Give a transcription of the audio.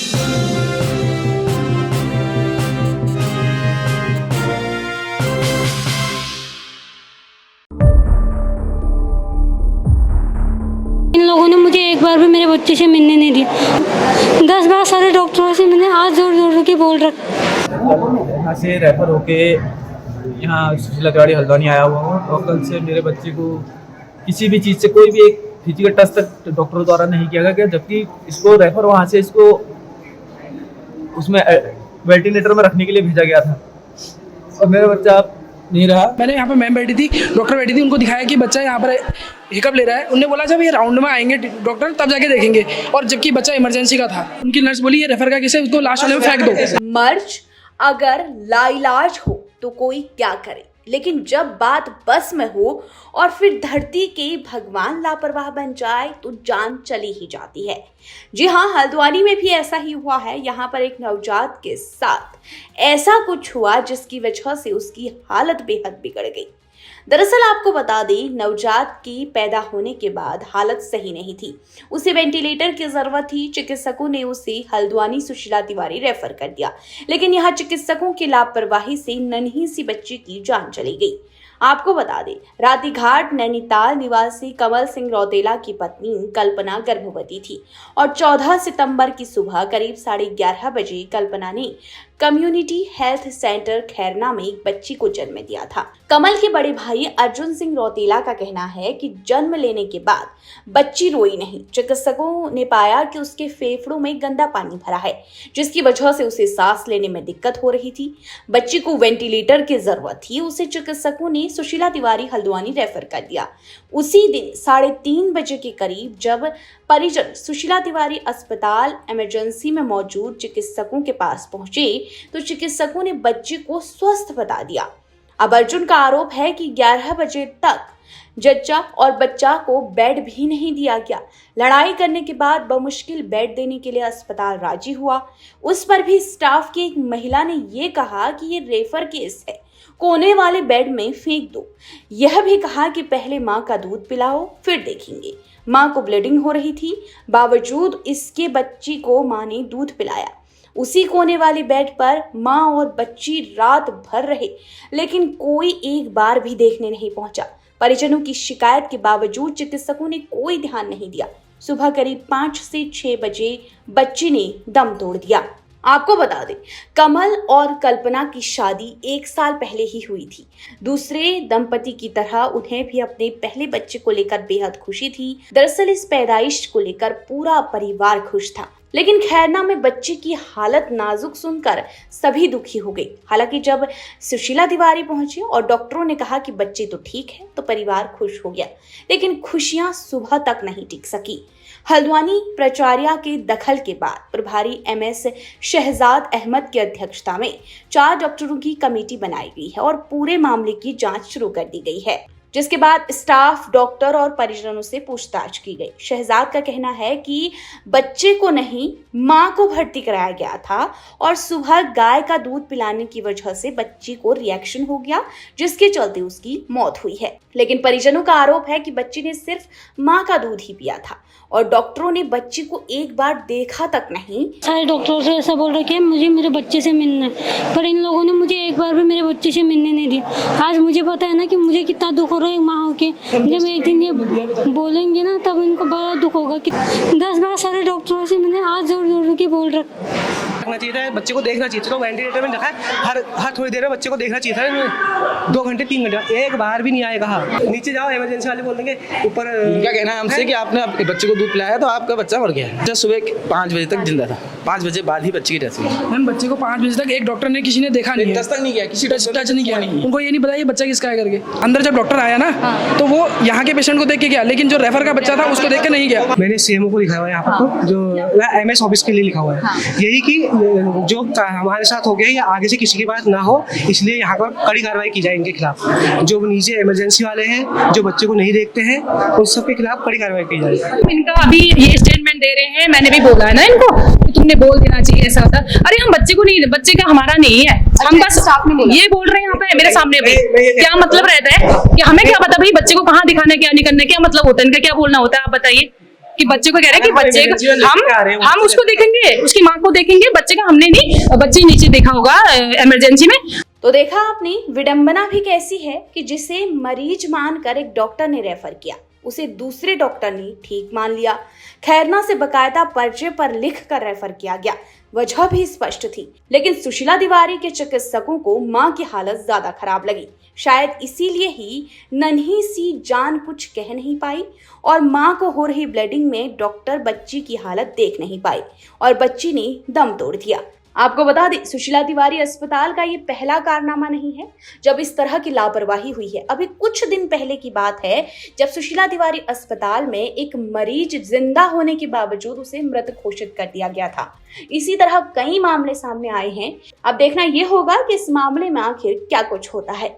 इन लोगों ने मुझे एक बार भी मेरे बच्चे से मिलने नहीं दिया। 10 बार सारे डॉक्टरों से मैंने हाथ जोड़ जोड़ के बोल रखा। यहाँ से रेफर होके यहाँ सुशीला तिवारी हल्द्वानी आया हुआ हूँ और कल से मेरे बच्चे को किसी भी चीज़ से कोई भी एक फिजिकल टच तक डॉक्टरों द्वारा नहीं किया गया, जबकि इसको रेफर वहाँ से इसको उसमें वेंटिलेटर में रखने के लिए भेजा गया था और मेरा बच्चा नहीं रहा। मैंने यहाँ पर मैम बैठी थी, डॉक्टर बैठी थी, उनको दिखाया कि बच्चा यहाँ पर हिकअप ले रहा है। उन्होंने बोला जब ये राउंड में आएंगे डॉक्टर तब जाके देखेंगे, और जबकि बच्चा इमरजेंसी का था। उनकी नर्स बोली ये रेफर का केस है, उसको लास्ट वाले में फेंक दो। मर्ज अगर लाइलाज हो तो कोई क्या करे, लेकिन जब बात बस में हो और फिर धरती के भगवान लापरवाह बन जाए तो जान चली ही जाती है। जी हाँ, हल्द्वानी में भी ऐसा ही हुआ है। यहाँ पर एक नवजात के साथ ऐसा कुछ हुआ जिसकी वजह से उसकी हालत बेहद बिगड़ गई। दरअसल आपको बता दें, नवजात की पैदा होने के बाद हालत सही नहीं थी, उसे वेंटिलेटर की जरूरत थी। चिकित्सकों ने उसे हल्द्वानी सुशीला तिवारी रेफर कर दिया, लेकिन यहाँ चिकित्सकों की लापरवाही से नन्ही सी बच्ची की जान चली गई। आपको बता दें, रातीघाट नैनीताल निवासी कमल सिंह रौतेला की पत्नी कल्पना गर्भवती थी और 14 सितंबर की सुबह करीब 11:30 बजे कल्पना ने कम्युनिटी हेल्थ सेंटर खैरना में एक बच्ची को जन्म दिया था। कमल के बड़े भाई अर्जुन सिंह रौतेला का कहना है कि जन्म लेने के बाद बच्ची रोई नहीं। चिकित्सकों ने पाया कि उसके फेफड़ों में गंदा पानी भरा है, जिसकी वजह से उसे सांस लेने में दिक्कत हो रही थी। बच्ची को वेंटिलेटर की जरूरत थी। उसे चिकित्सकों ने सुशीला तिवारी हल्द्वानी रेफर कर दिया। उसी दिन 3:30 बजे के करीब जब परिजन सुशीला तिवारी अस्पताल इमरजेंसी में मौजूद चिकित्सकों के पास पहुंचे तो चिकित्सकों ने बच्ची को स्वस्थ बता दिया। अब अर्जुन का आरोप है कि 11 बजे तक जच्चा और बच्चा को बेड भी नहीं दिया गया। लड़ाई करने के बाद बमुश्किल बेड देने के लिए अस्पताल राजी हुआ। उस पर भी स्टाफ की एक महिला ने ये कहा कि ये रेफर केस है, कोने वाले बेड में फेंक दो। यह भी कहा कि पहले माँ का दूध पिलाओ फिर देखेंगे। माँ को ब्लीडिंग हो रही थी, बावजूद इसके बच्ची को माँ ने दूध पिलाया। उसी कोने वाली बेड पर माँ और बच्ची रात भर रहे, लेकिन कोई एक बार भी देखने नहीं पहुंचा। परिजनों की शिकायत के बावजूद चिकित्सकों ने कोई ध्यान नहीं दिया। सुबह करीब 5 से 6 बजे बच्ची ने दम तोड़ दिया। आपको बता दें, कमल और कल्पना की शादी 1 साल पहले ही हुई थी। दूसरे दंपति की तरह उन्हें भी अपने पहले बच्चे को लेकर बेहद खुशी थी। दरअसल इस पैदाइश को लेकर पूरा परिवार खुश था, लेकिन खैरना में बच्चे की हालत नाजुक सुनकर सभी दुखी हो गए। हालांकि जब सुशीला तिवारी पहुंचे और डॉक्टरों ने कहा कि बच्चे तो ठीक है तो परिवार खुश हो गया, लेकिन खुशियां सुबह तक नहीं टिक सकी। हल्द्वानी प्राचार्य के दखल के बाद प्रभारी MS शहजाद अहमद की अध्यक्षता में 4 डॉक्टरों की कमेटी बनाई गई है और पूरे मामले की जांच शुरू कर दी गई है, जिसके बाद स्टाफ, डॉक्टर और परिजनों से पूछताछ की गई। शहजाद का कहना है कि बच्चे को नहीं, मां को भर्ती कराया गया था और सुबह गाय का दूध पिलाने की वजह से बच्ची को रिएक्शन हो गया, जिसके चलते उसकी मौत हुई है। लेकिन परिजनों का आरोप है कि बच्ची ने सिर्फ मां का दूध ही पिया था और डॉक्टरों ने बच्ची को एक बार देखा तक नहीं। सारे डॉक्टरों से ऐसा बोल रखे हैं मुझे मेरे बच्चे से मिलना है, पर इन लोगों ने मुझे एक बार भी मेरे बच्चे से मिलने नहीं दिया। आज मुझे पता है ना कि मुझे कितना दुख हो रहा है माँ होके। जब एक दिन ये बोलेंगे ना तब इनको बड़ा दुख होगा कि 10 बार सारे डॉक्टरों से मैंने हाथ जोड़ जोड़ के बोल रखा चाहिए, बच्चे को देखना चाहिए। तो वेंटिलेटर में रखा है, हर थोड़ी देर में बच्चे को देखना चाहिए था। 2 घंटे 3 घंटे एक बार भी नहीं आए। कहा नीचे जाओ, इमरजेंसी वाले बोल देंगे ऊपर। क्या कहना है हमसे कि आपने अपने बच्चे को दूध पिलाया तो आपका बच्चा मर गया। जब सुबह 5 बजे तक जिंदा था, 5 बजे बाद ही बच्चे की डेथ हुई। मैम बच्चे को 5 बजे तक एक डॉक्टर ने किसी ने देखा नहीं, टच तक नहीं किया, किसी टच नहीं किया। उनको ये नहीं पता ये बच्चा किसका है करके। अंदर जब डॉक्टर आया ना तो वो यहाँ के पेशेंट को देख के गया, लेकिन जो रेफर का बच्चा था उसको देख के नहीं गया। मैंने CMO को लिखा हुआ है यहाँ पर, जो MS ऑफिस के लिए लिखा हुआ है, यही कि जो हमारे साथ हो गया या आगे से किसी के पास ना हो, इसलिए यहाँ पर कड़ी कार्रवाई की जाए इनके खिलाफ। जो नीचे इमरजेंसी वाले हैं, जो बच्चे को नहीं देखते हैं, उन सब के खिलाफ कड़ी कार्रवाई की जाए। इनका अभी ये स्टेटमेंट दे रहे हैं, मैंने भी बोला है ना इनको कि तुमने बोल देना चाहिए ऐसा होता। अरे हम बच्चे को नहीं, बच्चे का हमारा नहीं है, हम बस ये बोल रहे हैं यहाँ पे मेरे सामने भी। क्या मतलब रहता है कि हमें क्या पता भाई बच्चे को कहाँ दिखाना है, क्या नहीं करना, क्या मतलब होता है इनका, क्या बोलना होता है, आप बताइए। कि बच्चे को कह रहे हैं कि बच्चे emergency में लेके आ रहे हैं, हम उसको देखेंगे, उसकी माँ को देखेंगे, बच्चे का हमने नहीं, बच्चे नीचे देखा होगा इमरजेंसी में। तो देखा आपने, विडंबना भी कैसी है कि जिसे मरीज मानकर एक डॉक्टर ने रेफर किया, उसे दूसरे डॉक्टर ने ठीक मान लिया। खैरना से बकायदा पर्चे पर लिख कर रेफर किया गया। वजह भी स्पष्ट थी, लेकिन सुशीला तिवारी के चिकित्सकों को मां की हालत ज्यादा खराब लगी। शायद इसीलिए ही नन्ही सी जान कुछ कह नहीं पाई और मां को हो रही ब्लीडिंग में डॉक्टर बच्ची की हालत देख नहीं पाई और बच्ची ने दम तोड़ दिया। आपको बता दें, सुशीला तिवारी अस्पताल का ये पहला कारनामा नहीं है जब इस तरह की लापरवाही हुई है। अभी कुछ दिन पहले की बात है जब सुशीला तिवारी अस्पताल में एक मरीज जिंदा होने के बावजूद उसे मृत घोषित कर दिया गया था। इसी तरह कई मामले सामने आए हैं। अब देखना ये होगा कि इस मामले में आखिर क्या कुछ होता है।